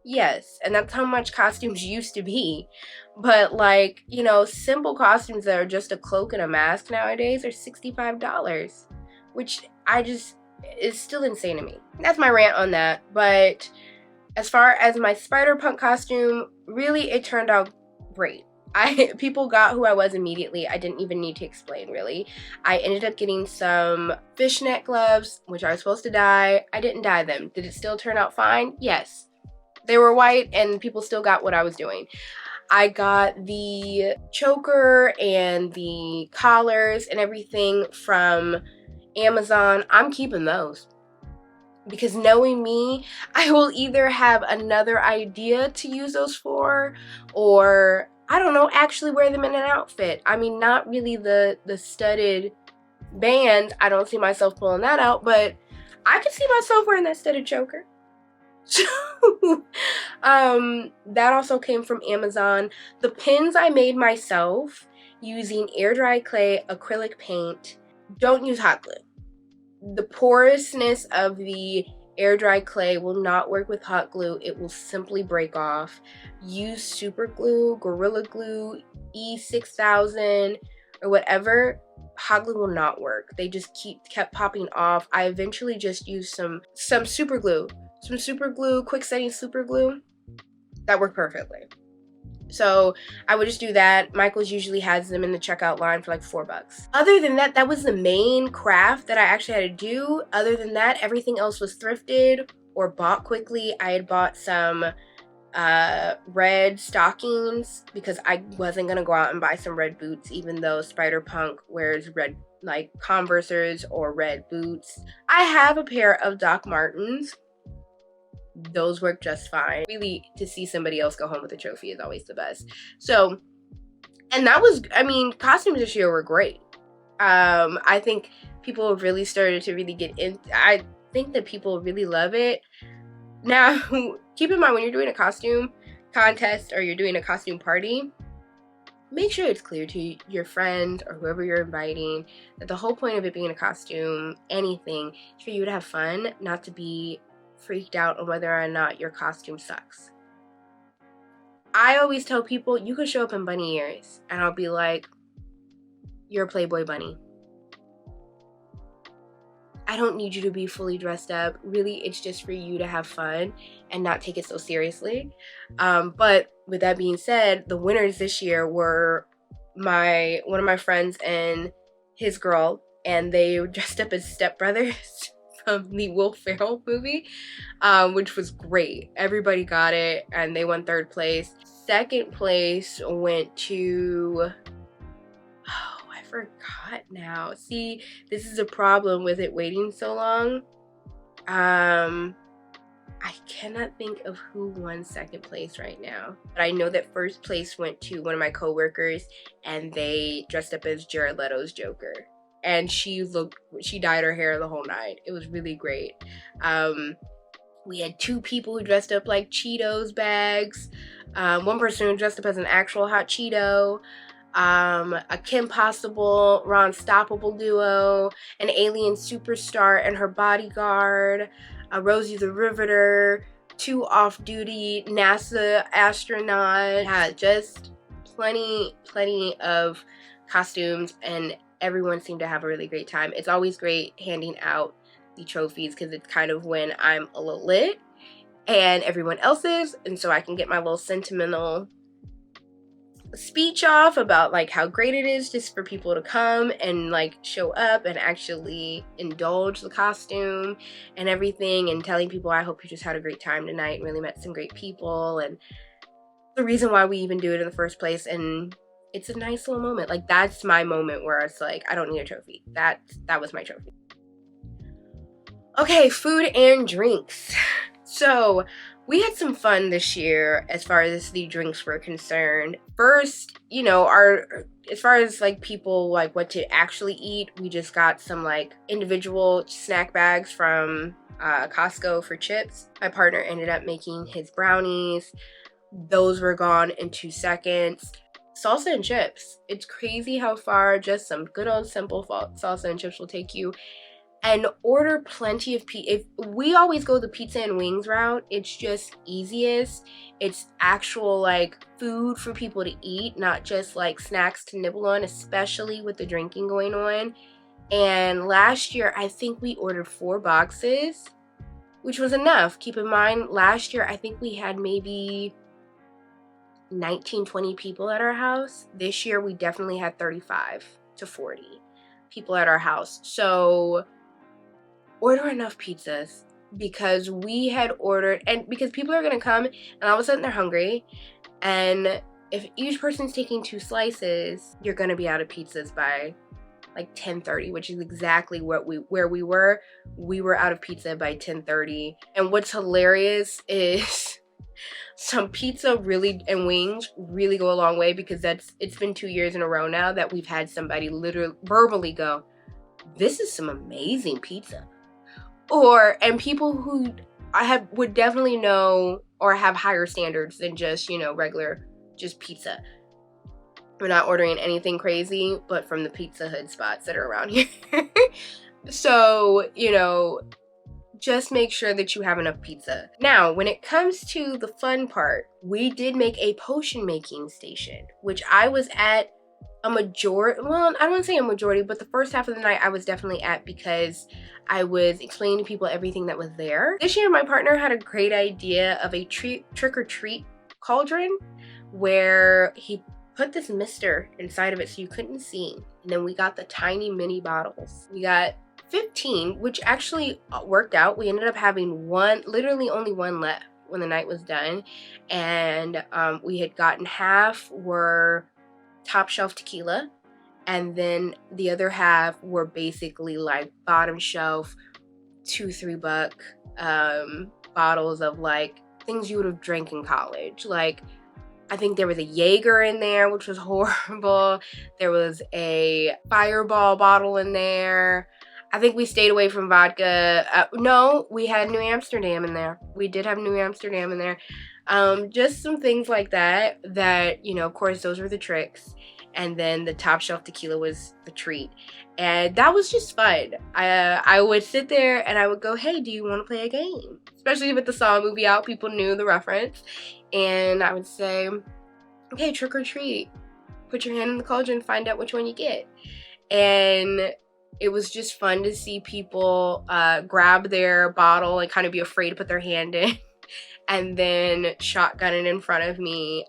yes, and that's how much costumes used to be. But, like, you know, simple costumes that are just a cloak and a mask nowadays are $65, which is still insane to me. That's my rant on that. But as far as my Spider-Punk costume, really, it turned out great. People got who I was immediately. I didn't even need to explain, really. I ended up getting some fishnet gloves, which I was supposed to dye. I didn't dye them. Did it still turn out fine? Yes. They were white, and people still got what I was doing. I got the choker and the collars and everything from Amazon. I'm keeping those. Because knowing me, I will either have another idea to use those for, or, I don't know, actually wear them in an outfit. I mean, not really the studded band. I don't see myself pulling that out, but I could see myself wearing that studded choker. So, that also came from Amazon. The pins I made myself using air dry clay, acrylic paint, don't use hot glue. The porousness of the air dry clay will not work with hot glue. It will simply break off. Use super glue, Gorilla Glue, E6000, or whatever. Hot glue will not work. They just kept popping off. I eventually just used some super glue. Some super glue, quick setting super glue. That worked perfectly. So I would just do that. Michael's usually has them in the checkout line for like $4. Other than that, that was the main craft that I actually had to do. Other than that, everything else was thrifted or bought quickly. I had bought some red stockings because I wasn't gonna go out and buy some red boots, even though Spider Punk wears red, like, Converses or red boots. I have a pair of Doc Martens. Those work just fine. Really, to see somebody else go home with a trophy is always the best. So, and that was, I mean, costumes this year were great. I think people really started to really get in. I think that people really love it. Now, keep in mind, when you're doing a costume contest or you're doing a costume party, make sure it's clear to your friend or whoever you're inviting that the whole point of it being a costume, anything, is for you to have fun, not to be freaked out on whether or not your costume sucks. I always tell people, you could show up in bunny ears, and I'll be like, you're a Playboy bunny. I don't need you to be fully dressed up. Really, it's just for you to have fun and not take it so seriously. But with that being said, the winners this year were one of my friends and his girl, and they were dressed up as stepbrothers from the Will Ferrell movie, which was great. Everybody got it, and they won 3rd place. 2nd place went to, oh, I forgot now. See, this is a problem with it waiting so long. I cannot think of who won 2nd place right now, but I know that 1st place went to one of my coworkers, and they dressed up as Jared Leto's Joker. And she dyed her hair the whole night. It was really great. We had 2 people who dressed up like Cheetos bags. One person who dressed up as an actual hot Cheeto. A Kim Possible, Ron Stoppable duo. An alien superstar and her bodyguard. A Rosie the Riveter. 2 off-duty NASA astronauts. Yeah, just plenty of costumes, and everyone seemed to have a really great time. It's always great handing out the trophies because it's kind of when I'm a little lit and everyone else is, and so I can get my little sentimental speech off about like how great it is just for people to come and like show up and actually indulge the costume and everything, and telling people I hope you just had a great time tonight and really met some great people, and the reason why we even do it in the first place. And it's a nice little moment. Like, that's my moment where it's like, I don't need a trophy. That was my trophy. Okay, food and drinks. So we had some fun this year as far as the drinks were concerned. First, you know, as far as like people like what to actually eat, we just got some like individual snack bags from Costco for chips. My partner ended up making his brownies. Those were gone in 2 seconds. Salsa and chips. It's crazy how far just some good old simple salsa and chips will take you. And order plenty of if we always go the pizza and wings route. It's just easiest. It's actual like food for people to eat, not just like snacks to nibble on, especially with the drinking going on. And last year, I think we ordered 4 boxes, which was enough. Keep in mind, last year, I think we had maybe 19-20 people at our house. This year we definitely had 35 to 40 people at our house. So order enough pizzas, because we had ordered, and because people are gonna come and all of a sudden they're hungry, and if each person's taking 2 slices, you're gonna be out of pizzas by like 10:30, which is exactly where we were. We were out of pizza by 10:30. And what's hilarious is some pizza really and wings really go a long way, because it's been 2 years in a row now that we've had somebody literally verbally go, this is some amazing pizza. And people who would definitely know or have higher standards than just, you know, regular just pizza. We're not ordering anything crazy, but from the Pizza Hut spots that are around here. So, you know, just make sure that you have enough pizza. Now, when it comes to the fun part, we did make a potion making station, which I was at a majority, well, I don't want to say a majority, but the first half of the night I was definitely at because I was explaining to people everything that was there. This year, my partner had a great idea of a trick-or-treat cauldron where he put this mister inside of it so you couldn't see. And then we got the tiny mini bottles. We got 15, which actually worked out. We ended up having one, literally only one left when the night was done. And we had gotten half were top shelf tequila, and then the other half were basically like bottom shelf $2-3 bottles of like things you would have drank in college. Like, I think there was a Jaeger in there, which was horrible. There was a Fireball bottle in there. I think we stayed away from vodka. No, we had New Amsterdam in there. We did have New Amsterdam in there. Just some things like that, you know, of course, those were the tricks. And then the top shelf tequila was the treat. And that was just fun. I would sit there and I would go, hey, do you want to play a game? Especially with the Saw movie out, people knew the reference. And I would say, okay, trick or treat. Put your hand in the cauldron, find out which one you get. And it was just fun to see people grab their bottle and kind of be afraid to put their hand in. And then shotgun it in front of me.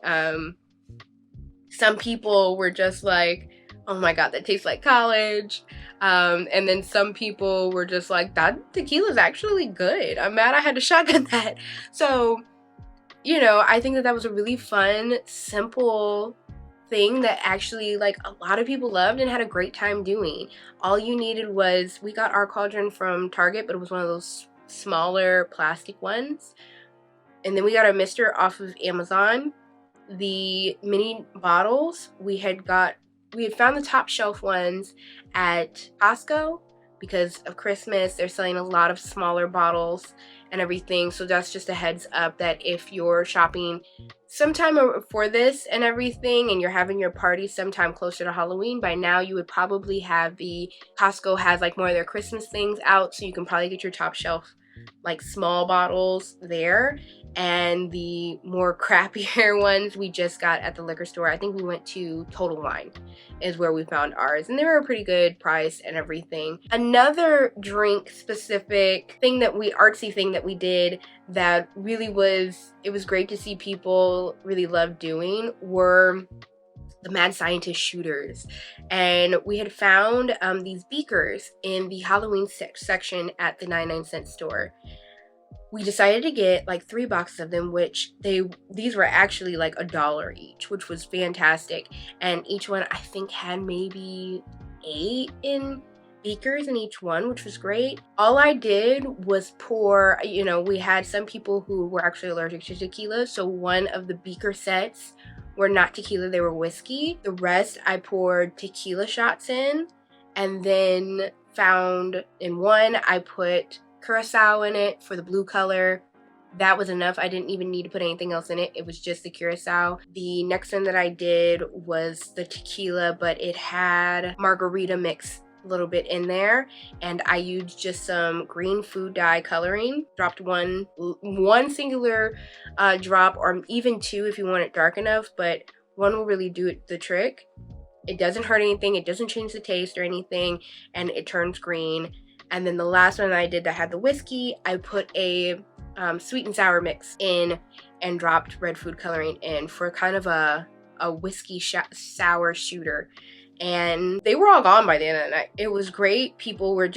Some people were just like, oh my god, that tastes like college. And then some people were just like, that tequila's actually good. I'm mad I had to shotgun that. So, you know, I think that that was a really fun, simple thing that actually like a lot of people loved and had a great time doing. All you needed was, we got our cauldron from Target, but it was one of those smaller plastic ones. And then we got our mister off of Amazon. The mini bottles, we had found the top shelf ones at Costco because of Christmas. They're selling a lot of smaller bottles and everything. So that's just a heads up that if you're shopping sometime for this and everything and you're having your party sometime closer to Halloween, by now you would probably have Costco has like more of their Christmas things out. So you can probably get your top shelf like small bottles there, and the more crappier ones we just got at the liquor store. I think we went to Total Wine is where we found ours, and they were a pretty good price and everything. Another drink specific thing artsy thing that we did that really was, it was great to see people really love doing, were the Mad Scientist shooters. And we had found these beakers in the Halloween section at the 99-cent store. We decided to get like 3 boxes of them, which these were actually like $1 each, which was fantastic. And each one I think had maybe 8 in beakers in each one, which was great. All I did was pour, you know, we had some people who were actually allergic to tequila, so one of the beaker sets were not tequila, they were whiskey. The rest I poured tequila shots in, and then found in one I put curacao in it for the blue color. That was enough. I didn't even need to put anything else in it. It was just the curacao. The next one that I did was the tequila, but it had margarita mix a little bit in there, and I used just some green food dye coloring. Dropped one singular drop, or even 2 if you want it dark enough, but one will really do the trick. It doesn't hurt anything, it doesn't change the taste or anything, and it turns green. And then the last one I did that had the whiskey, I put a sweet and sour mix in and dropped red food coloring in for kind of a whiskey sour shooter. And they were all gone by the end of the night. It was great. People were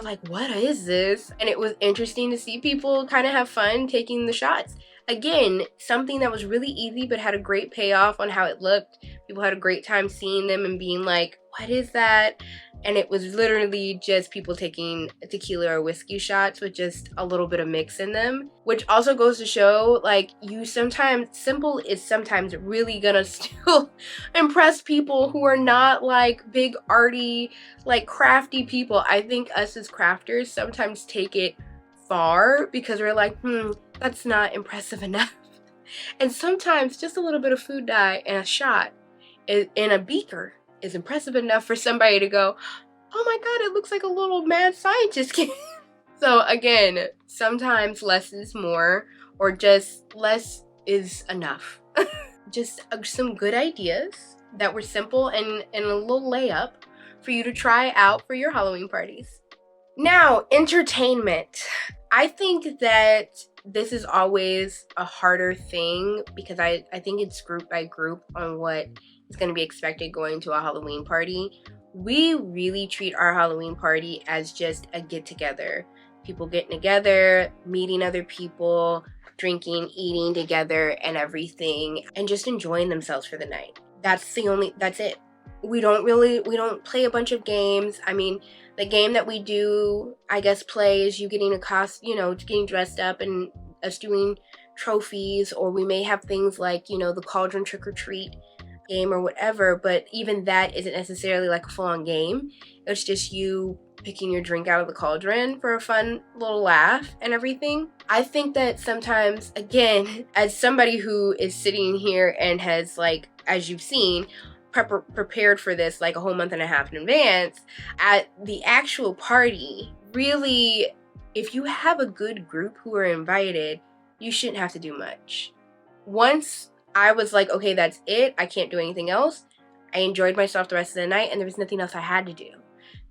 like, what is this? And it was interesting to see people kind of have fun taking the shots. Again, something that was really easy but had a great payoff on how it looked. People had a great time seeing them and being like, what is that? And it was literally just people taking tequila or whiskey shots with just a little bit of mix in them, which also goes to show, like, simple is sometimes really gonna still impress people who are not like big arty, like crafty people. I think us as crafters sometimes take it far because we're like, that's not impressive enough. And sometimes just a little bit of food dye and a shot in a beaker is impressive enough for somebody to go, oh my god, it looks like a little mad scientist kid. So again, sometimes less is more, or just less is enough. Just some good ideas that were simple and a little layup for you to try out for your Halloween parties. Now, entertainment. I think that this is always a harder thing because I think it's group by group on what is going to be expected going to a Halloween party. We really treat our Halloween party as just a get-together. People getting together, meeting other people, drinking, eating together and everything, and just enjoying themselves for the night. That's it. We don't play a bunch of games. I mean, the game that we do, I guess, play is you getting getting dressed up and us doing trophies, or we may have things like, the cauldron trick-or-treat game or whatever, but even that isn't necessarily like a full-on game. It's just you picking your drink out of the cauldron for a fun little laugh and everything. I think that sometimes, again, as somebody who is sitting here and has, like, as you've seen, prepared for this like a whole month and a half in advance, at the actual party, really, if you have a good group who are invited, you shouldn't have to do much. Once I was like, okay, that's it, I can't do anything else, I enjoyed myself the rest of the night, and there was nothing else I had to do.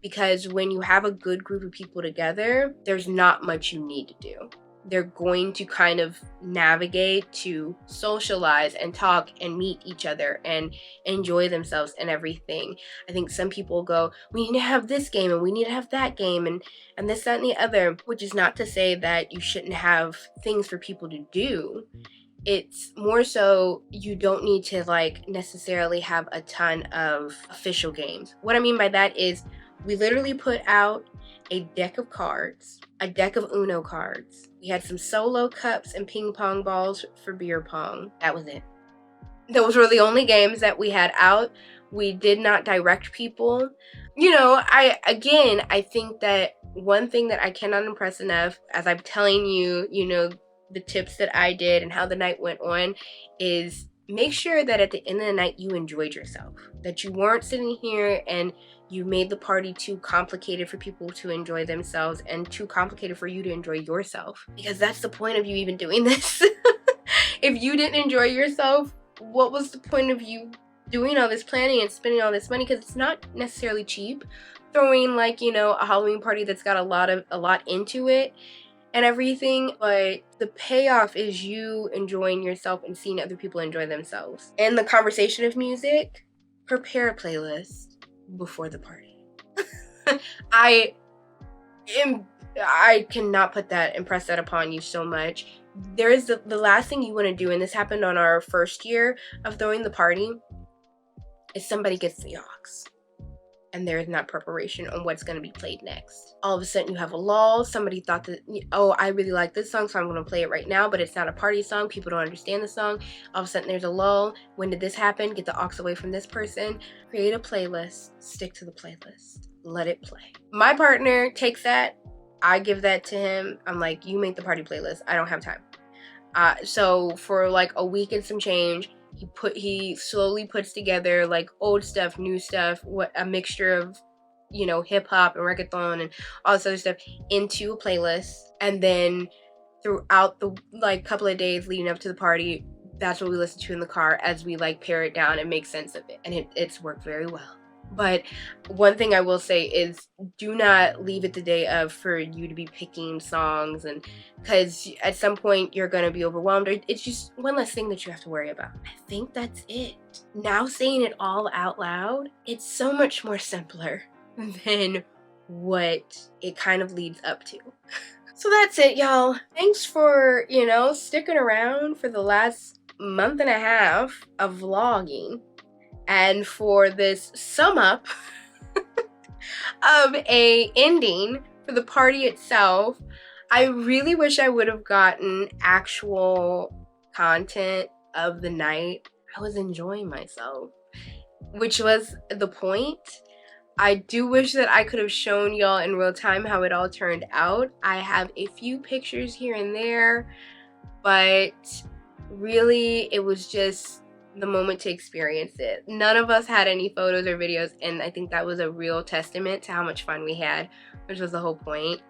Because when you have a good group of people together, there's not much you need to do. They're going to kind of navigate to socialize and talk and meet each other and enjoy themselves and everything. I think some people go, we need to have this game and we need to have that game and this, that, and the other, which is not to say that you shouldn't have things for people to do. It's more so you don't need to like necessarily have a ton of official games. What I mean by that is we literally put out a deck of cards, a deck of Uno cards. We had some solo cups and ping pong balls for beer pong. That was it. Those were the only games that we had out. We did not direct people. I think that one thing that I cannot impress enough, as I'm telling you, the tips that I did and how the night went on, is make sure that at the end of the night you enjoyed yourself. That you weren't sitting here and you made the party too complicated for people to enjoy themselves and too complicated for you to enjoy yourself. Because that's the point of you even doing this. If you didn't enjoy yourself, what was the point of you doing all this planning and spending all this money? Because it's not necessarily cheap. Throwing like, a Halloween party that's got a lot into it and everything, but the payoff is you enjoying yourself and seeing other people enjoy themselves. And the conversation of music, prepare a playlist before the party. I cannot impress that upon you so much. There is the last thing you want to do, and this happened on our first year of throwing the party, is somebody gets the aux. And there is not preparation on what's going to be played next. All of a sudden you have a lull. Somebody thought that, I really like this song, so I'm going to play it right now, but it's not a party song. People don't understand the song. All of a sudden there's a lull. When did this happen? Get the aux away from this person. Create a playlist. Stick to the playlist. Let it play. My partner takes that. I give that to him. I'm like, you make the party playlist. I don't have time. So for like a week and some change, he slowly puts together like old stuff, new stuff, a mixture of, hip hop and reggaeton and all this other stuff into a playlist. And then throughout the like couple of days leading up to the party, that's what we listen to in the car as we like pare it down and make sense of it. And it's worked very well. But one thing I will say is do not leave it the day of for you to be picking songs, and because at some point you're going to be overwhelmed, or it's just one less thing that you have to worry about. I think that's it. Now saying it all out loud, it's so much more simpler than what it kind of leads up to. So that's it, y'all. Thanks for, sticking around for the last month and a half of vlogging. And for this sum up of a ending for the party itself, I really wish I would have gotten actual content of the night. I was enjoying myself, which was the point. I do wish that I could have shown y'all in real time how it all turned out. I have a few pictures here and there, but really it was just the moment to experience it. None of us had any photos or videos, and I think that was a real testament to how much fun we had, which was the whole point.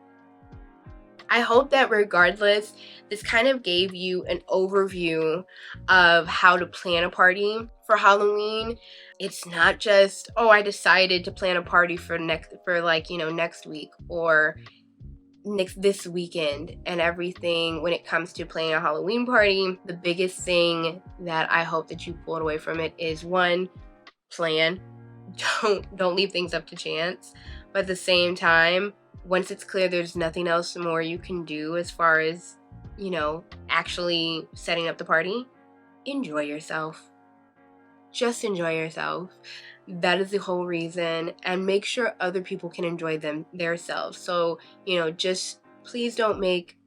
I hope that regardless, this kind of gave you an overview of how to plan a party for Halloween. It's not just, oh, I decided to plan a party for next week or this weekend and everything. When it comes to planning a Halloween party, the biggest thing that I hope that you pulled away from it is, one, plan. Don't leave things up to chance. But at the same time, once it's clear there's nothing else more you can do as far as, actually setting up the party, enjoy yourself. Just enjoy yourself. That is the whole reason. And make sure other people can enjoy themselves. So, just please don't make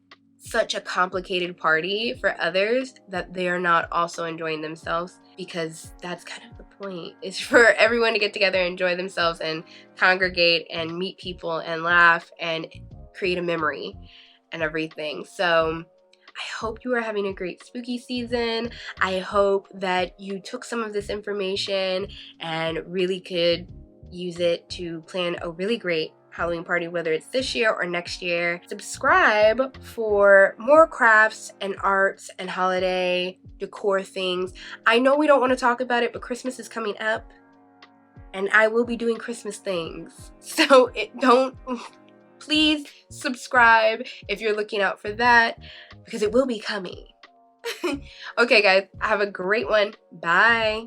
such a complicated party for others that they are not also enjoying themselves, because that's kind of the point, is for everyone to get together and enjoy themselves and congregate and meet people and laugh and create a memory and everything. So I hope you are having a great spooky season. I hope that you took some of this information and really could use it to plan a really great Halloween party, whether it's this year or next year. Subscribe for more crafts and arts and holiday decor things. I know we don't want to talk about it, but Christmas is coming up and I will be doing Christmas things. So please subscribe if you're looking out for that, because it will be coming. Okay guys, have a great one. Bye.